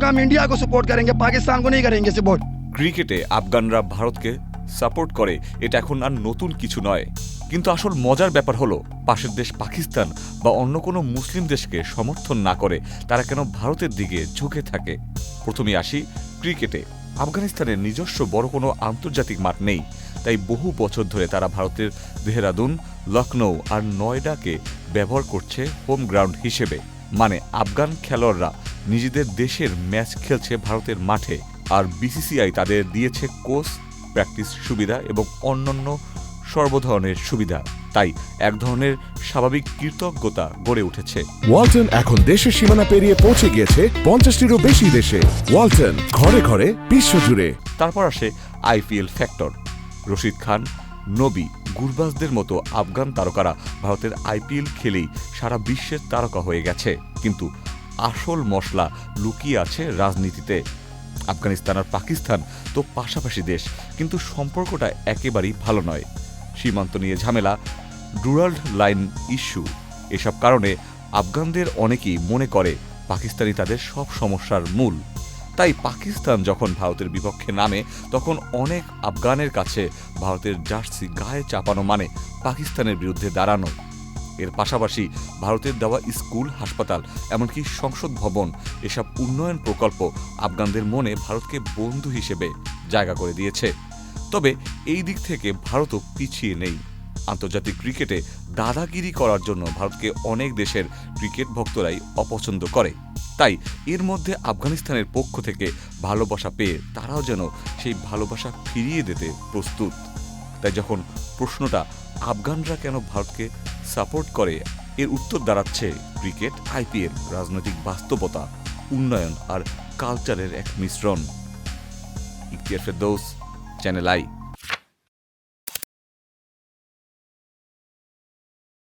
हम इंडिया को सपोर्ट करेंगे, पाकिस्तान को नहीं करेंगे सपोर्ट। ক্রিকেটে আফগানরা ভারতকে সাপোর্ট করে এটা এখন আর নতুন কিছু নয়, কিন্তু আসল মজার ব্যাপার হলো পাশের দেশ পাকিস্তান বা অন্য কোনো মুসলিম দেশকে সমর্থন না করে তারা কেন ভারতের দিকে ঝুঁকে থাকে। প্রথমে আসি ক্রিকেটে। আফগানিস্তানের নিজস্ব বড় কোনো আন্তর্জাতিক মাঠ নেই, তাই বহু বছর ধরে তারা ভারতের দেহরাদুন, লখনৌ আর নয়ডাকে ব্যবহার করছে হোম গ্রাউন্ড হিসেবে। মানে আফগান খেলোয়াড়রা নিজেদের দেশের ম্যাচ খেলছে ভারতের মাঠে, আর বিসিসিআই তাদের দিয়েছে কোচ, প্র্যাকটিস সুবিধা এবং অন্যান্য সর্বধরনের সুবিধা। তাই এক ধরনের স্বাভাবিক কৃতজ্ঞতা গড়ে উঠেছে। ওয়ালটন এখন দেশের সীমানা পেরিয়ে পৌঁছে গিয়েছে 50টিরও বেশি দেশে। ওয়ালটন, ঘরে ঘরে বিশ্বজুড়ে। তারপর আসে আইপিএল ফ্যাক্টর। রশিদ খান, নবী, গুরবাজদের মতো আফগান তারকারা ভারতের আইপিএল খেলেই সারা বিশ্বের তারকা হয়ে গেছে, কিন্তু আসল মশলা লুকিয়ে আছে রাজনীতিতে। আফগানিস্তান আর পাকিস্তান তো পাশাপাশি দেশ, কিন্তু সম্পর্কটা একেবারেই ভালো নয়। সীমান্ত নিয়ে ঝামেলা, ডুরাল্ড লাইন ইস্যু, এসব কারণে আফগানদের অনেকেই মনে করে পাকিস্তানি তাদের সব সমস্যার মূল। তাই পাকিস্তান যখন ভারতের বিপক্ষে নামে তখন অনেক আফগানের কাছে ভারতের জার্সি গায়ে চাপানো মানে পাকিস্তানের বিরুদ্ধে দাঁড়ানো। এর পাশাপাশি ভারতের দেওয়া স্কুল, হাসপাতাল, এমনকি সংসদ ভবন, এসব উন্নয়ন প্রকল্প আফগানদের মনে ভারতকে বন্ধু হিসেবে জায়গা করে দিয়েছে। তবে এই দিক থেকে ভারতও পিছিয়ে নেই। আন্তর্জাতিক ক্রিকেটে দাদাগিরি করার জন্য ভারতকে অনেক দেশের ক্রিকেট ভক্তরাই অপছন্দ করে। তাই এর মধ্যে আফগানিস্তানের পক্ষ থেকে ভালোবাসা পেয়ে তারাও যেন সেই ভালোবাসা ফিরিয়ে দিতে প্রস্তুত। তাই যখন প্রশ্নটা আফগানরা কেন ভারতকে সাপোর্ট করে, এর উত্তর দাঁড়াচ্ছে ক্রিকেট, আইপিএল, রাজনৈতিক বাস্তবতা, উন্নয়ন আর কালচারের এক মিশ্রণ। Ikhtiyar Ferdous, channel I.